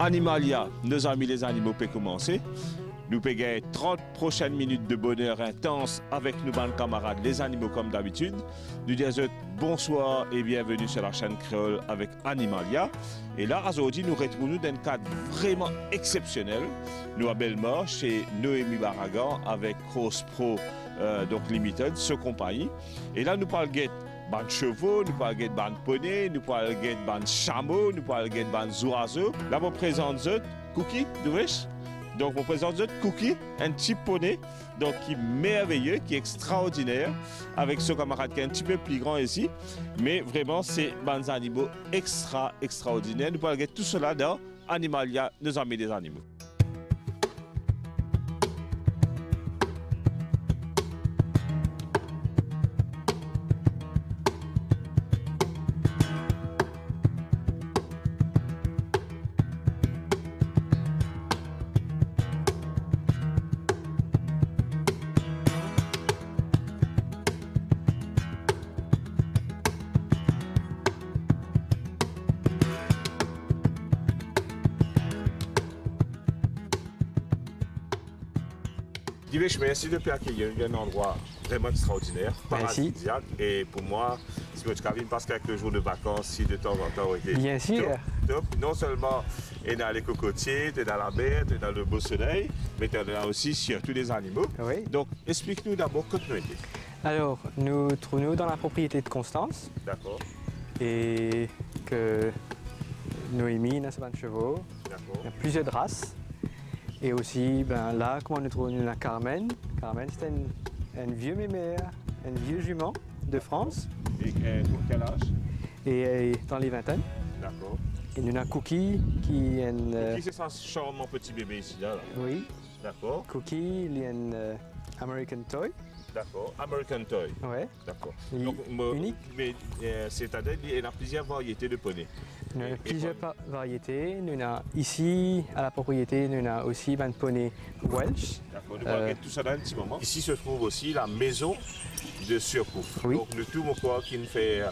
Animalia, nos amis les animaux, peut commencer. Nous pouvons gagner 30 prochaines minutes de bonheur intense avec nos bonnes camarades, les animaux comme d'habitude. Nous disons bonsoir et bienvenue sur la chaîne créole avec Animalia. Et là, aujourd'hui, nous retrouvons dans un cadre vraiment exceptionnel. Nous à Bellemare, chez Noémie Barragan avec Cross Pro donc Limited, ce compagnie. Et là, nous parlons de chevaux, nous parlons de poney, nous parlons de chameaux, nous parlons de oiseaux. Là, je présente Cookie, donc, je présente Cookie, un petit poney, donc qui est merveilleux, qui est extraordinaire, avec ce camarade qui est un petit peu plus grand ici. Mais vraiment, c'est des animaux extraordinaires. Nous parlons de tout cela dans Animalia, nos amis des animaux. Divesh, merci de accueillir un endroit vraiment extraordinaire, paradisiaque. Et pour moi, si je cabine passe quelques jours de vacances, si de temps en temps, bien sûr. Top. Non seulement tu es dans les cocotiers, tu es dans la mer, tu es dans le beau soleil, mais tu es là aussi sur tous les animaux. Oui. Donc, explique-nous d'abord quand nous étions. Alors, nous trouvons dans la propriété de Constance. D'accord. Et que Noémie a 20 chevaux. D'accord. Il y a plusieurs races. Et aussi, là, comment nous trouvons la Carmen. Carmen, c'est un vieux mémère, un vieux jument de France. Et pour quel âge? Et dans les vingtaines. D'accord. Et nous avons Cookie, qui est un... Cookie, c'est ça, charmant petit bébé ici, là. Oui. D'accord. Cookie, il est un American Toy. D'accord. American Toy. Oui. D'accord. Unique. Mais c'est-à-dire qu'il y a plusieurs variétés de poneys. Nous avons plusieurs variétés. Nous avons ici, à la propriété, nous avons aussi un poney Welsh. D'accord, nous allons tout ça dans un petit moment. Ici se trouve aussi la maison de Surcouf. Oui. Donc, tout mon corps qui nous fait,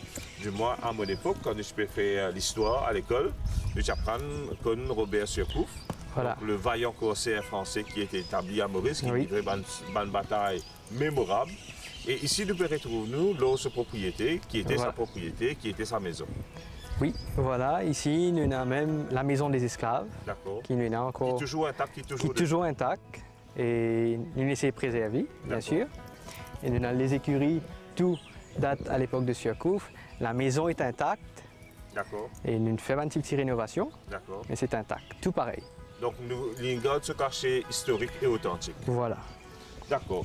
du moins à mon époque, quand je peux faire l'histoire à l'école, nous apprenons comme Robert Surcouf, Voilà. donc, le vaillant corsaire français qui était établi à Maurice, qui livrait une bataille mémorable. Et ici, nous pouvons retrouver notre propriété, qui était sa propriété, qui était sa maison. Oui, voilà, ici nous avons même la maison des esclaves, qui nous est encore qui est toujours intact, qui est toujours intact et nous essayons de préserver, bien sûr. Et nous avons les écuries, tout date à l'époque de Surcouf. La maison est intacte. D'accord. Et nous faisons une petite rénovation, mais c'est intact, tout pareil. Donc nous gardons ce cachet historique et authentique. Voilà. D'accord.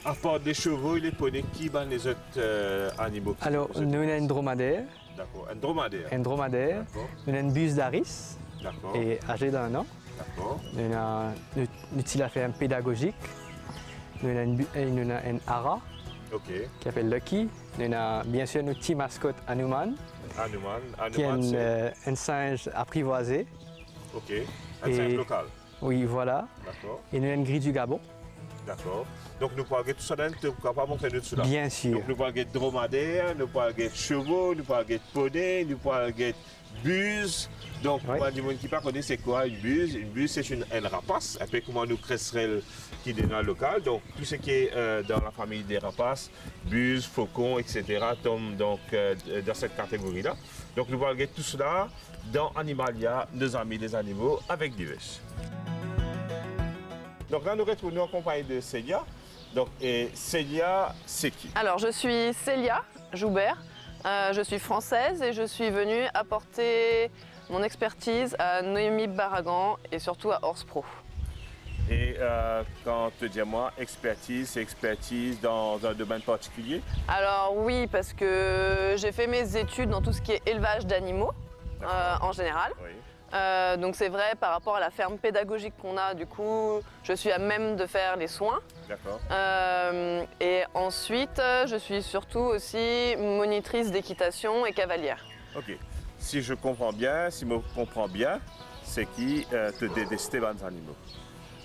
À part des chevaux et les poneys, qui sont les autres animaux? Alors, nous avons un dromadaire. D'accord. Un dromadaire. Un dromadaire. Nous avons une buse d'Aris. D'accord. Et âgée d'1 an. D'accord. Nous avons fait un pédagogique. Nous avons un hara qui s'appelle Lucky. Nous avons bien sûr notre petit mascotte Hanuman. Qui est un singe apprivoisé. Ok. Un singe local. Oui, voilà. D'accord. Et nous avons une grille du Gabon. D'accord. Donc nous parlons de tout ça, tu ne pas montrer de tout là. Bien sûr. Donc nous parlons de dromadaire, nous parlons de chevaux, nous parlons de poneys, nous parlons de buses. Donc, pour les gens qui ne connaissent pas c'est quoi une buse? Une buse, c'est une rapace, un peu comme nous cresserelles qui est dans le local. Donc, tout ce qui est dans la famille des rapaces, buses, faucons, etc., tombe donc dans cette catégorie-là. Donc, nous parlons de tout cela dans Animalia, nos amis des animaux, avec Divesh. Donc là, nous retrouvons en compagnie de Célia. Donc, et Célia, c'est qui? Alors, je suis Célia Joubert. Je suis française et je suis venue apporter mon expertise à Noémie Barragan et surtout à Horse Pro. Et quand tu dis à moi expertise, c'est expertise dans un domaine particulier? Alors oui, parce que j'ai fait mes études dans tout ce qui est élevage d'animaux en général. Oui. Donc c'est vrai, par rapport à la ferme pédagogique qu'on a, du coup, je suis à même de faire les soins. D'accord. Et ensuite, je suis surtout aussi monitrice d'équitation et cavalière. Ok. Si je comprends bien, si je comprends bien, c'est qui te détestait les animaux.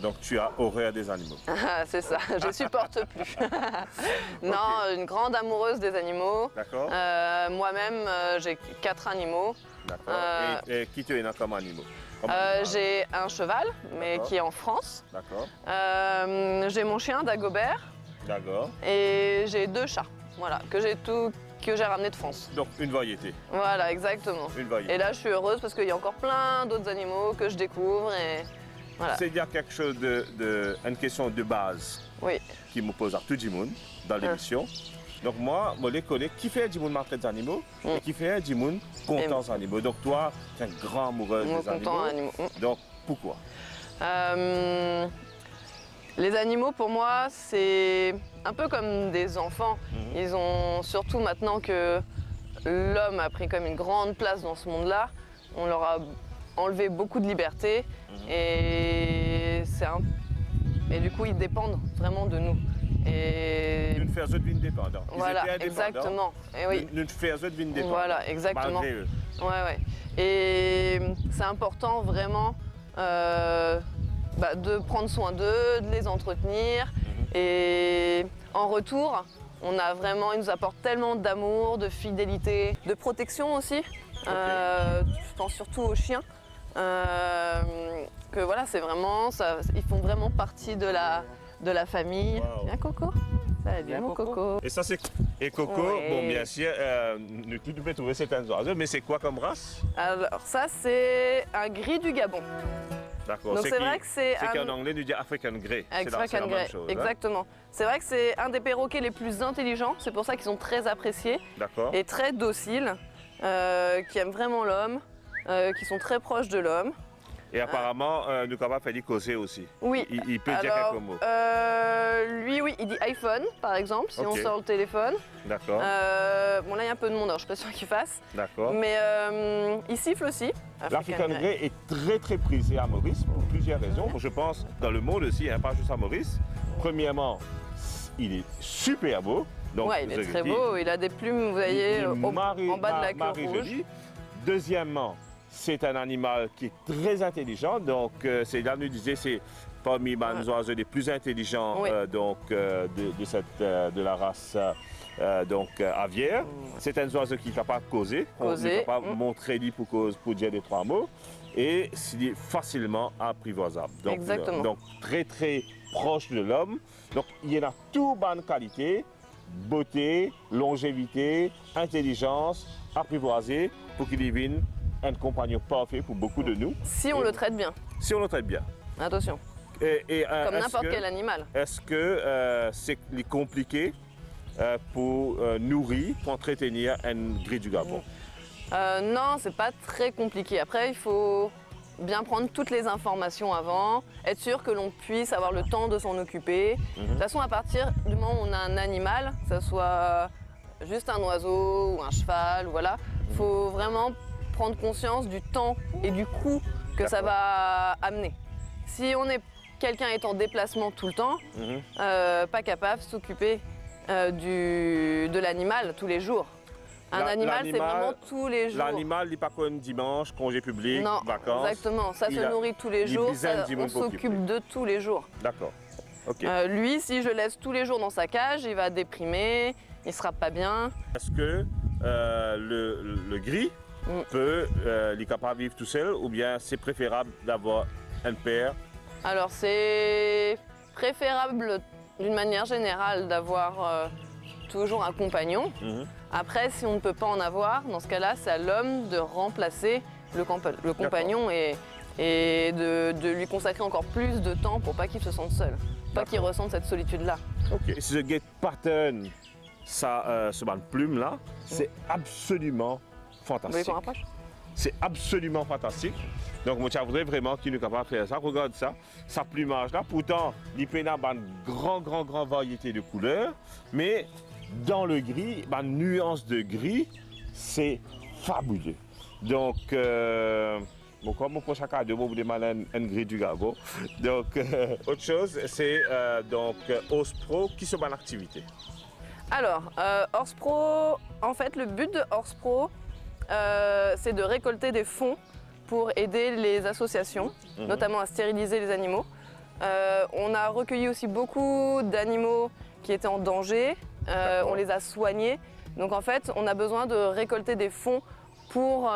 Donc tu as horreur des animaux. C'est ça, je supporte plus. Non, une grande amoureuse des animaux. D'accord. Moi-même, j'ai 4 animaux. D'accord. Et qui tu es comme animaux? J'ai un cheval, mais qui est en France. D'accord. J'ai mon chien Dagobert. D'accord. Et j'ai 2 chats, voilà, que j'ai ramenés de France. Donc une variété. Voilà, exactement. Une variété. Et là, je suis heureuse parce qu'il y a encore plein d'autres animaux que je découvre et voilà. C'est dire quelque chose une question de base qui me pose à tout le monde dans l'émission. Donc moi, je les connais qui fait du monde maltraite des animaux et qui fait du monde content des animaux. Donc toi, tu es un grand amoureux des animaux. Donc pourquoi? Les animaux, pour moi, c'est un peu comme des enfants. Ils ont, surtout maintenant que l'homme a pris comme une grande place dans ce monde-là, on leur a enlevé beaucoup de liberté et du coup, ils dépendent vraiment de nous. Et nous faisons de vie indépendante. Voilà, exactement. Et oui. Nous faisons de vie indépendante. Voilà, exactement. Malgré eux. Ouais. Et c'est important vraiment de prendre soin d'eux, de les entretenir. Et en retour, ils nous apportent tellement d'amour, de fidélité, de protection aussi. Je pense surtout aux chiens. Que voilà, c'est vraiment, ils font vraiment partie de la famille. Wow. Viens Coco. Ça va bien mon Coco. Et ça c'est Coco, bon bien sûr, nous pouvons trouver certains oiseaux, mais c'est quoi comme race? Alors ça c'est un gris du Gabon. D'accord. Donc c'est vrai que c'est qu'en anglais nous dit African Grey. African Grey, exactement. C'est vrai que c'est un des perroquets les plus intelligents, c'est pour ça qu'ils sont très appréciés. D'accord. Et très dociles, qui aiment vraiment l'homme, qui sont très proches de l'homme. Et apparemment, nous sommes capables de faire causer aussi. Oui. Il peut dire quelques mots. Lui, oui, il dit iPhone, par exemple, si on sort le téléphone. D'accord. Bon, là, il y a un peu de monde, alors je ne suis pas sûre qu'il fasse. D'accord. Mais il siffle aussi. L'African Grey est très très prisé à Maurice pour plusieurs raisons. Je pense dans le monde aussi, pas juste à Maurice. Premièrement, il est super beau. Oui, il est très beau. Il a des plumes, vous voyez, en bas de la queue rouge. Deuxièmement, c'est un animal qui est très intelligent, donc c'est là nous disait c'est parmi les oiseaux les plus intelligents de la race aviaire. C'est un oiseau qui est capable de causer, qui est capable de montrer pour dire des 3 mots et c'est facilement apprivoisable. Donc très très proche de l'homme. Donc il y en a toute bonne qualité, beauté, longévité, intelligence, apprivoisé pour qu'il devienne un compagnon parfait pour beaucoup de nous. Si on le traite bien. Si on le traite bien. Attention. Comme n'importe quel animal. Est-ce que c'est compliqué pour nourrir, pour entretenir un gris du Gabon? Non, c'est pas très compliqué. Après, il faut bien prendre toutes les informations avant, être sûr que l'on puisse avoir le temps de s'en occuper. De toute façon, à partir du moment où on a un animal, que ce soit juste un oiseau ou un cheval, voilà, il faut vraiment prendre conscience du temps et du coût que ça va amener. Si quelqu'un est en déplacement tout le temps, pas capable de s'occuper de l'animal tous les jours. Un animal, c'est vraiment tous les jours. L'animal, il n'est pas comme dimanche, congé public, non, vacances. Exactement, ça se nourrit tous les jours, on s'occupe de tous les jours. D'accord. Ok. Lui, si je laisse tous les jours dans sa cage, il va déprimer, il ne sera pas bien. Est-ce que le gris peut, il est capable de vivre tout seul ou bien c'est préférable d'avoir un père? Alors c'est préférable d'une manière générale d'avoir toujours un compagnon. Après, si on ne peut pas en avoir, dans ce cas-là, c'est à l'homme de remplacer le compagnon et de lui consacrer encore plus de temps pour pas qu'il se sente seul, pas qu'il ressente cette solitude-là. Ok. Ce get pattern, ce bande plume là, c'est absolument fantastique. Vous voulez qu'on rapproche? C'est absolument fantastique. Donc, moi, je voudrais vraiment qu'il est capable de faire ça. Regarde ça, sa plumage là. Pourtant, il peut y avoir une grande variété de couleurs, mais dans le gris, ma nuance de gris, c'est fabuleux. Donc, comme mon prochain cadeau, vous voulez mal un gris du Gabon. Donc, autre chose, c'est Horse Pro qui se bat l'activité. Alors, Horse Pro, en fait, le but de Horse Pro, c'est de récolter des fonds pour aider les associations, notamment à stériliser les animaux. On a recueilli aussi beaucoup d'animaux qui étaient en danger. On les a soignés. Donc en fait, on a besoin de récolter des fonds pour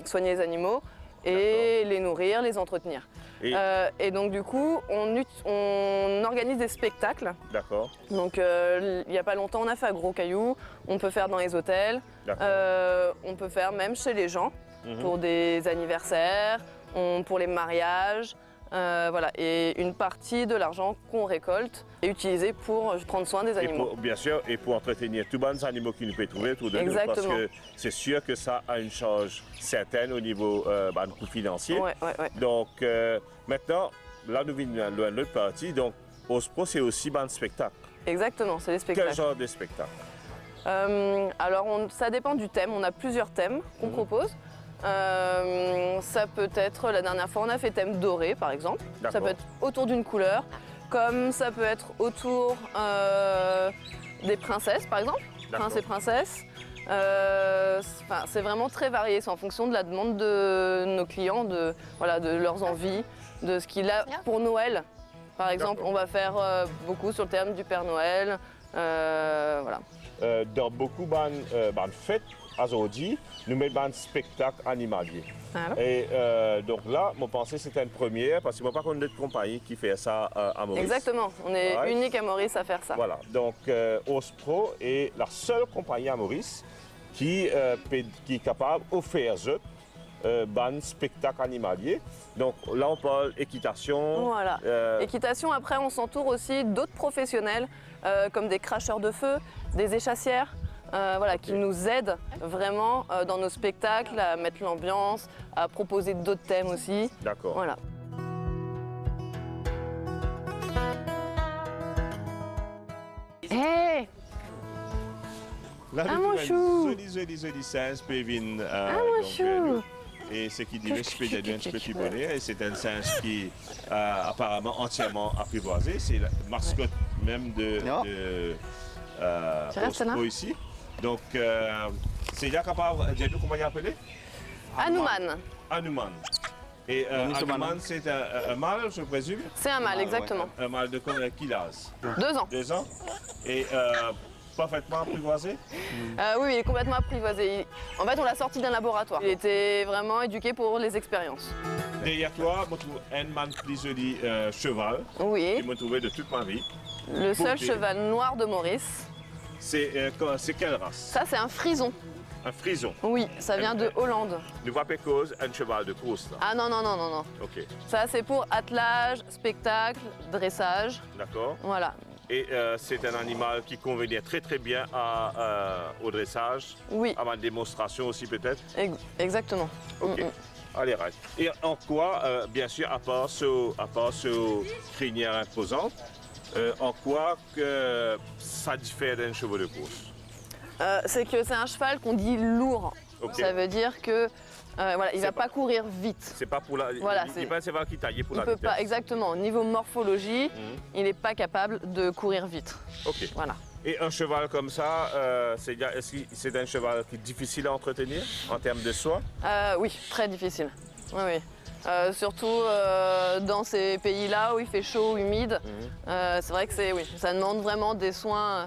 soigner les animaux et les nourrir, les entretenir. Et donc du coup, on organise des spectacles. D'accord. Donc il n'y a pas longtemps, on a fait à Gros Caillou, on peut faire dans les hôtels, on peut faire même chez les gens pour des anniversaires, pour les mariages. Voilà. Et une partie de l'argent qu'on récolte est utilisée pour prendre soin des animaux. Bien sûr, et pour entretenir tous les animaux qui nous peuvent trouver autour de nous. Parce que c'est sûr que ça a une charge certaine au niveau du coût financier. Ouais. Donc maintenant, là nous venons de l'autre partie. Donc OSPRO, c'est aussi un spectacle. Exactement, c'est les spectacles. Quel genre de spectacle? Alors ça dépend du thème, on a plusieurs thèmes qu'on propose. Ça peut être, la dernière fois on a fait thème doré par exemple, ça peut être autour d'une couleur, comme ça peut être autour des princesses par exemple, princes et princesses. C'est vraiment très varié, c'est en fonction de la demande de nos clients, de leurs envies, de ce qu'il a pour Noël. Par exemple, on va faire beaucoup sur le thème du Père Noël. Voilà. Dans beaucoup de fêtes, aujourd'hui, nous mettons un spectacle animalier. Alors. Et donc là, mon pensée c'était une première parce que moi, par contre, d'autres compagnies qui fait ça à Maurice. Exactement, on est unique à Maurice à faire ça. Voilà, donc OSPRO est la seule compagnie à Maurice qui est capable d'offrir un spectacle animalier. Donc là, on parle équitation. Voilà. Équitation, après, on s'entoure aussi d'autres professionnels comme des cracheurs de feu, des échassières. Qui nous aident vraiment dans nos spectacles à mettre l'ambiance, à proposer d'autres thèmes aussi. D'accord. Voilà. Hey! Là, mon chou! Joli singe Pévin. Mon chou! Et ce qui dit un petit bonnet, et c'est un singe qui apparemment entièrement apprivoisé. C'est la mascotte même de OSPRO ici. Donc, c'est déjà capable de dire comment il est appelé? Hanuman. Hanuman. Et Hanuman, c'est un mâle, je présume? C'est un mâle, exactement. Un mâle de quel âge? 2 ans. 2 ans. Et parfaitement apprivoisé? Oui, il est complètement apprivoisé. En fait, on l'a sorti d'un laboratoire. Il était vraiment éduqué pour les expériences. Derrière toi, on trouve un man plus joli cheval. Oui. Que je trouvé de toute ma vie. Le seul cheval noir de Maurice. C'est quelle race? Ça, c'est un frison. Un frison? Oui, ça vient de Hollande. Ne vois pas cause un cheval de course là? Ah non. Ok. Ça, c'est pour attelage, spectacle, dressage. D'accord. Voilà. Et c'est un animal qui convenait très bien au dressage? Oui. À ma démonstration aussi peut-être? Exactement. Ok. Allez, right. Et en quoi, bien sûr, à part ce crinière imposante, en quoi que ça diffère d'un cheval de course? C'est que c'est un cheval qu'on dit lourd. Okay. Ça veut dire que il va pas courir vite. C'est pas pour la. Voilà, il pas un cheval qui taille pour il la peut vitesse. pas exactement. Au niveau morphologie, il n'est pas capable de courir vite. Ok. Voilà. Et un cheval comme ça, est-ce que c'est un cheval qui est difficile à entretenir en termes de soins? Oui, très difficile. Oui. Surtout dans ces pays-là où il fait chaud, humide. C'est vrai que ça demande vraiment des soins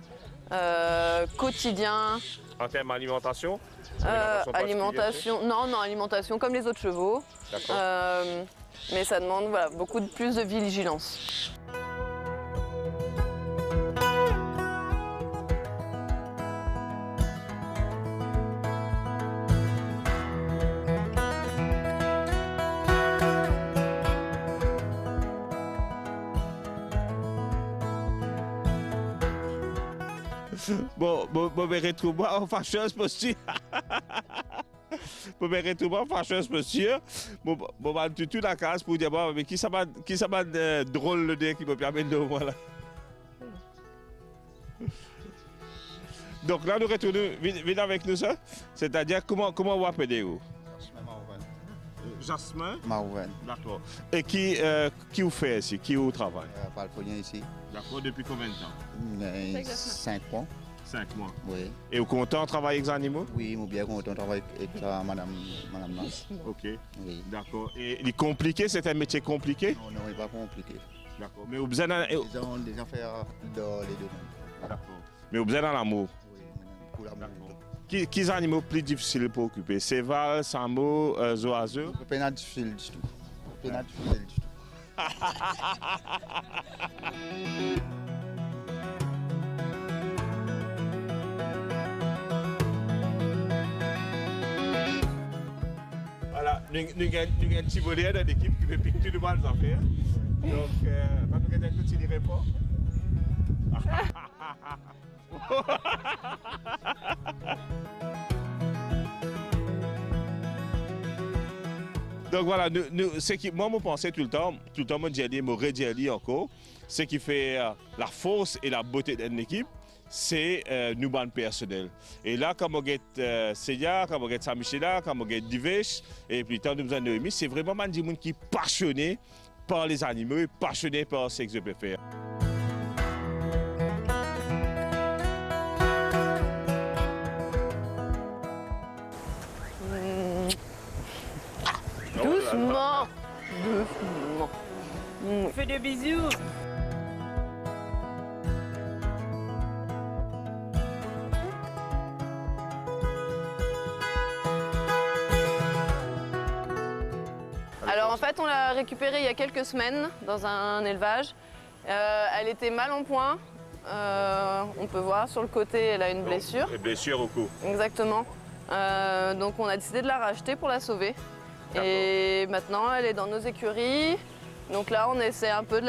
quotidiens. En termes d'alimentation? Alimentation, non, alimentation comme les autres chevaux. D'accord. Mais ça demande beaucoup plus de vigilance. Bon, retrouve-moi en fâcheuse posture. Bon, retrouve-moi en fâcheuse posture. Bon, tout la case pour dire, bon, mais qui ça m'a drôle le dé qui me permet de voir là. Donc là, nous retournons, venez avec nous ça. C'est-à-dire, comment on va appeler vous? Jasmin Marouven. D'accord. Et qui vous fait ici? Qui vous travaille? Palfonien ici. D'accord, depuis combien de temps? 5 mois. 5 mois. Oui. Et vous content de travailler avec les animaux? Oui, je suis bien content de travailler avec madame Nance. Ok. Oui. D'accord. Et il est compliqué, c'est un métier compliqué? Non, il n'est pas compliqué. D'accord. Mais vous avez besoin Ils ont des affaires dans les deux. D'accord. Mais vous avez besoin de l'amour? Oui, pour l'amour. D'accord. Qui animaux plus difficiles pour occuper? Séval, Samo, Zoazo? Pas difficile du tout. Pas difficile du tout. Voilà, nous avons un petit bonheur dans l'équipe qui peut piquer tout le monde en faire. Donc, nous avons un petit répond. Donc voilà, ce qui, moi, je pensais tout le temps, je redis encore, ce qui fait la force et la beauté d'une équipe, c'est nous bandes personnels. Et là, comme on a Seya, comme on a Samichela, comme on a Divesh, et puis tant nous avons Noémie, c'est vraiment des gens qui sont passionnés par les animaux et passionnés par ce qu'ils peuvent faire. Doucement. Doucement. Fais des bisous. Alors en fait, on l'a récupérée il y a quelques semaines dans un élevage. Elle était mal en point. On peut voir sur le côté, elle a une blessure. Une blessure au cou. Exactement. Donc on a décidé de la racheter pour la sauver. Et maintenant, elle est dans nos écuries. Donc là, on essaie un peu de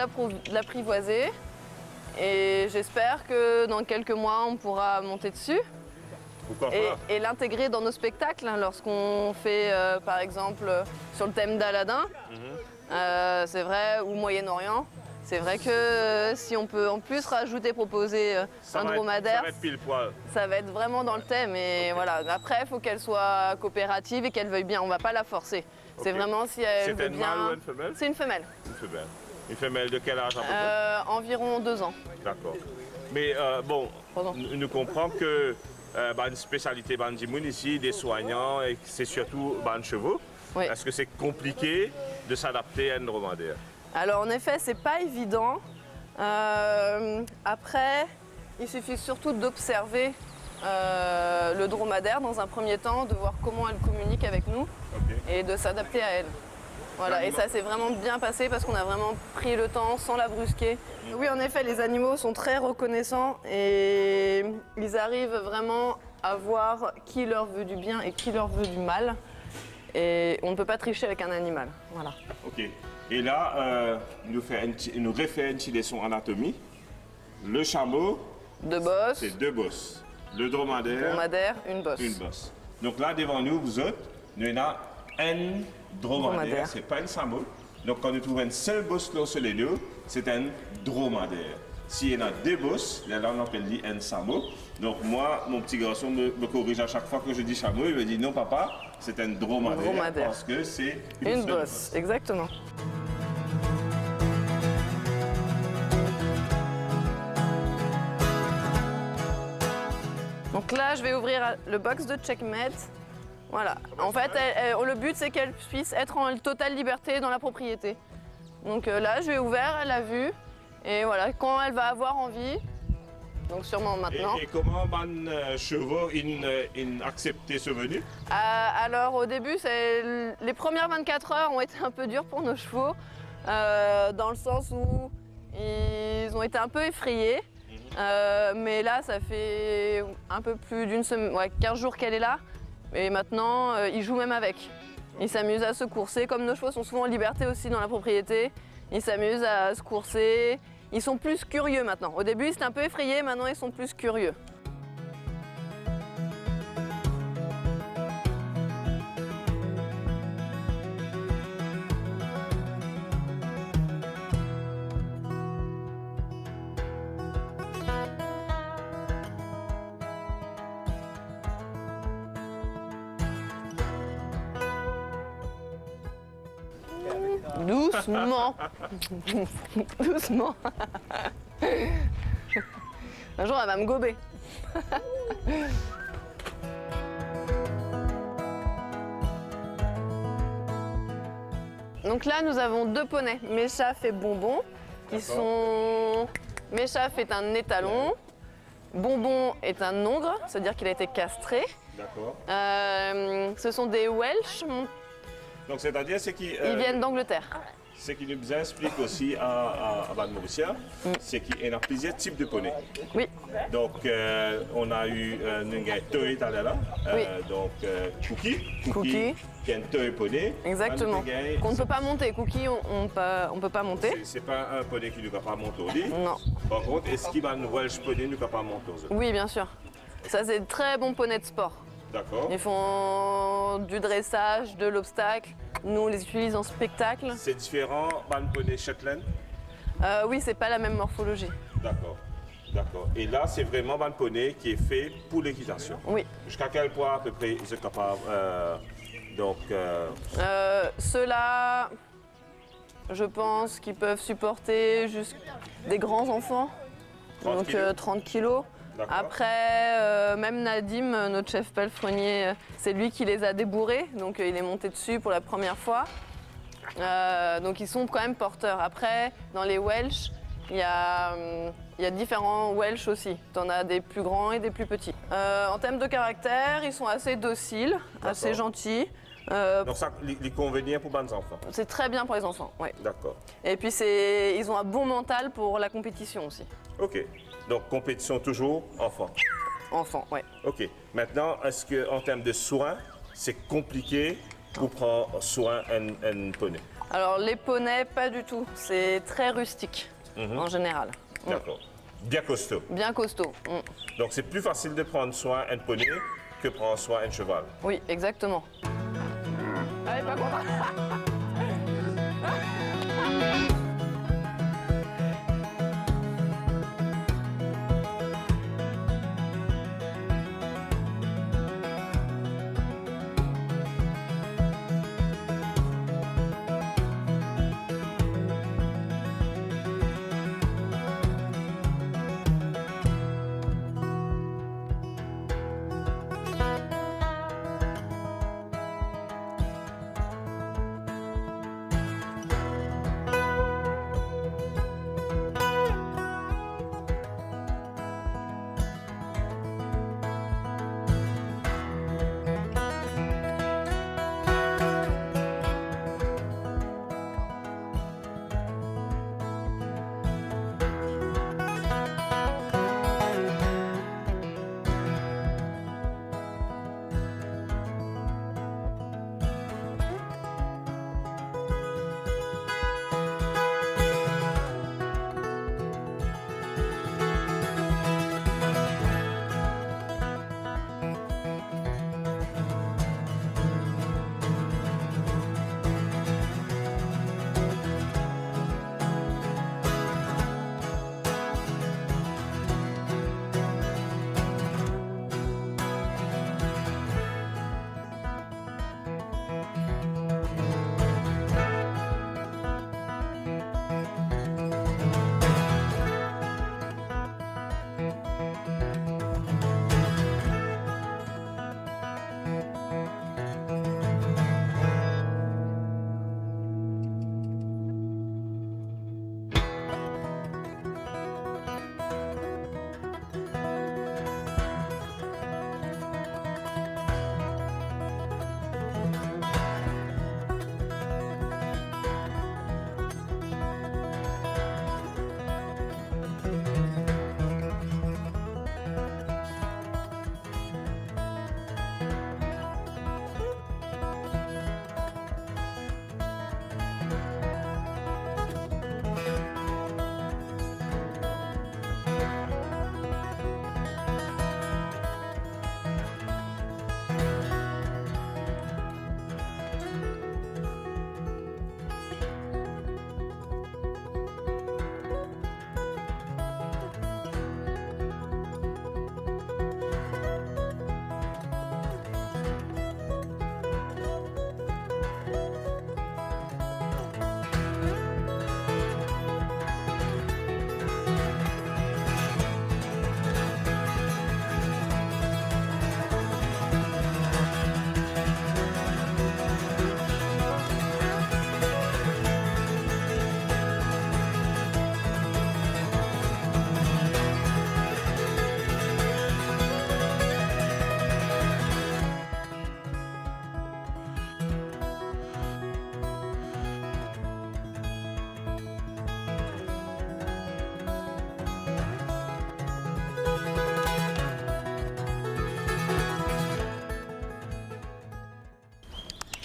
l'apprivoiser. Et j'espère que dans quelques mois, on pourra monter dessus. Pourquoi pas? Et l'intégrer dans nos spectacles, hein, lorsqu'on fait, par exemple, sur le thème d'Aladin, c'est vrai, ou Moyen-Orient. C'est vrai que si on peut en plus rajouter, proposer un dromadaire, ça va être pile poil. Ça va être vraiment dans le thème. Et voilà. Après, il faut qu'elle soit coopérative et qu'elle veuille bien. On ne va pas la forcer. C'est vraiment si elle veut bien. C'est une mâle ou une femelle? C'est une femelle. Une femelle. Une femelle de quel âge à peu près? Environ 2 ans. D'accord. Mais bon, nous comprenons que une spécialité Bandimoun ici, des soignants, et c'est surtout de chevaux. Oui. Est-ce que c'est compliqué de s'adapter à une dromadaire? Alors en effet, c'est pas évident. Après, il suffit surtout d'observer le dromadaire dans un premier temps, de voir comment elle communique avec nous et de s'adapter à elle. Voilà, et ça s'est vraiment bien passé parce qu'on a vraiment pris le temps sans la brusquer. Oui, en effet, les animaux sont très reconnaissants et ils arrivent vraiment à voir qui leur veut du bien et qui leur veut du mal. Et on ne peut pas tricher avec un animal. Voilà. Ok. Et là, nous refait une petite leçon anatomie. Le chameau, Deux bosses. c'est 2 bosses. Le dromadaire, Une bosse. une bosse. Donc là, devant nous, vous autres, nous avons un dromadaire. Ce n'est pas un chameau. Donc quand nous trouvons une seule bosse sur les deux, c'est un dromadaire. S'il y en a 2 bosses, là on appelle un chameau. Donc moi, mon petit garçon me corrige à chaque fois que je dis chameau. Il me dit non papa, c'est un dromadaire. Parce que c'est Une seule bosse, exactement. Donc là, je vais ouvrir le box de Checkmate. Voilà. En fait, le but, c'est qu'elle puisse être en totale liberté dans la propriété. Donc là, je vais ouvert, elle a vu. Et voilà, quand elle va avoir envie, donc sûrement maintenant. Et comment les chevaux ils accepté ce venu? Alors au début, les premières 24 heures ont été un peu dures pour nos chevaux, dans le sens où ils ont été un peu effrayés. Mais là, ça fait un peu plus d'une semaine, 15 jours qu'elle est là. Et maintenant, ils jouent même avec. Ils s'amusent à se courser. Comme nos chevaux sont souvent en liberté aussi dans la propriété, ils s'amusent à se courser. Ils sont plus curieux maintenant. Au début, ils étaient un peu effrayés, maintenant ils sont plus curieux. Doucement. Doucement. Un jour, elle va me gober. Donc là, nous avons 2 poneys, Méchaf et Bonbon, qui sont... Méchaf est un étalon, Bonbon est un hongre, c'est-à-dire qu'il a été castré. D'accord. Ce sont des Welsh, Donc, c'est-à-dire, c'est qui. ils viennent d'Angleterre. Ce qui nous explique aussi à Van Mauricia, c'est qu'il y a plusieurs types de poneys. Oui, Donc, on a eu un toy tout à l'heure, Oui. donc Cookie, Cookie. qui est un toy poney. exactement. Qu'on ne peut pas monter. Cookie, on peut pas monter. C'est pas un poney qui ne peut pas monter au lit. Non. Par contre, est-ce qu'il va un Welsh poney ne peut pas monter aux œufs? Oui, bien sûr. Ça, c'est de très bons poneys de sport. D'accord. Ils font du dressage, de l'obstacle. Nous, on les utilise en spectacle. C'est différent, van poney Shetland? Oui, c'est pas la même morphologie. D'accord. D'accord. Et là, c'est vraiment van poney qui est fait pour l'équitation. Oui. Jusqu'à quel point à peu près ils sont capables Ceux-là, je pense qu'ils peuvent supporter des grands enfants, 30 donc kilos. 30 kilos. D'accord. Après, même Nadim, notre chef palefrenier, c'est lui qui les a débourrés, donc il est monté dessus pour la première fois. Donc ils sont quand même porteurs. Après, dans les Welsh, il y a différents Welsh aussi. Tu en as des plus grands et des plus petits. En termes de caractère, ils sont assez dociles, assez gentils. Donc ça, les convenient pour les enfants. C'est très bien pour les enfants, ouais. D'accord. Et puis ils ont un bon mental pour la compétition aussi. OK. Donc compétition toujours enfant. Enfants, ouais. OK. Maintenant, est-ce qu'en termes de soins, c'est compliqué pour prendre soin d'un poney? Alors les poneys, pas du tout. C'est très rustique en général. D'accord. Bien costaud. Bien costaud. Mm. Donc c'est plus facile de prendre soin d'un poney que prendre soin d'un cheval. Oui, exactement. Allez, pas content.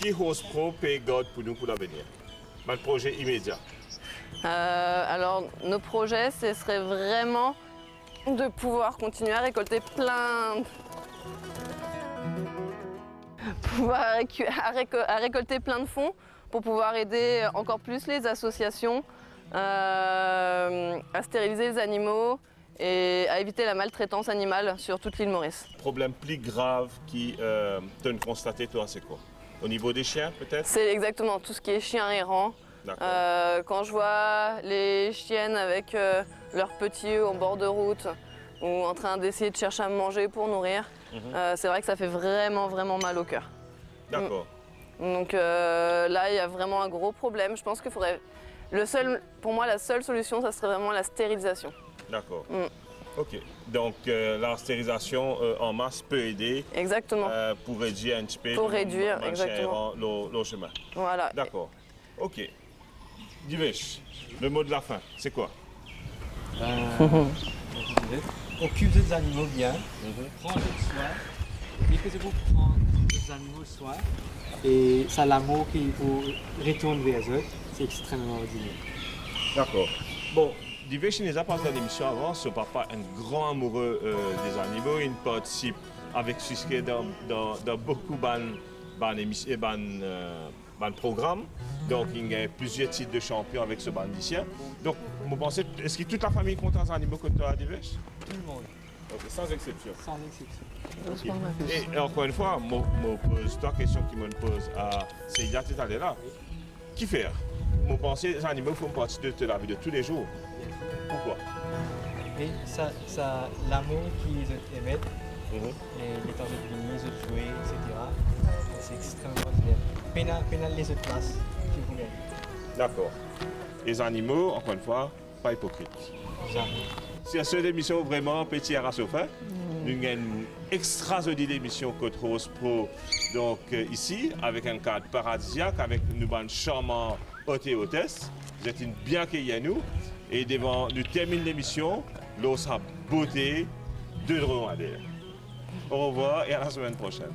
qui Host Pro paye garde pour nous pour l'avenir? Un projet immédiat. Alors, nos projets, ce serait vraiment de pouvoir continuer à récolter à récolter plein de fonds pour pouvoir aider encore plus les associations à stériliser les animaux et à éviter la maltraitance animale sur toute l'île Maurice. Le problème plus grave qui t'as constaté, toi, c'est quoi? Au niveau des chiens, peut-être? C'est exactement tout ce qui est chiens errants. Quand je vois les chiennes avec leurs petits œufs en bord de route ou en train d'essayer de chercher à manger pour nourrir, c'est vrai que ça fait vraiment, vraiment mal au cœur. D'accord. Donc là, il y a vraiment un gros problème. Je pense qu'il faudrait... pour moi, la seule solution, ça serait vraiment la stérilisation. D'accord. Ok. Donc la stérilisation en masse peut aider. Exactement. Pour réduire un petit peu exactement. le chemin. Voilà. D'accord. Ok. Divesh, le mot de la fin, c'est quoi? Occupe des animaux bien, prends soin, dès que vous prendre des animaux soin, et ça l'amour qui vous retourne vers eux, c'est extrêmement ordinaire. D'accord. Bon, Divesh nous a passé dans l'émission avant, ce papa un grand amoureux des animaux, il participe avec succès dans beaucoup de programmes. Donc, il y a plusieurs titres de champion avec ce bandicien. Donc, vous pensez, est-ce que toute la famille compte des animaux que tu as, Divesh? Tout le monde, Okay, sans exception. sans exception. Okay. Et encore une fois, je pose trois questions qui me posent à Célia tout à l'heure. Qui fait? Vous pensez que les animaux font partie de la vie de tous les jours? Pourquoi? Et ça l'amour qu'ils émettent, et les temps de venir, de jouer, etc., c'est extrêmement ordinaire. Pénal les autres places qui vous gagnent. D'accord. Les animaux, encore une fois, pas hypocrites. Jamais. C'est cette émission vraiment petit à fin. Nous avons une extraordinaire émission Côte Rose Pro donc ici avec un cadre paradisiaque avec nous un charmant hôte et hôtesse. Vous êtes une bien accueillis à nous et devant nous termine l'émission, l'eau sera beauté de dromadaire. Au revoir et à la semaine prochaine.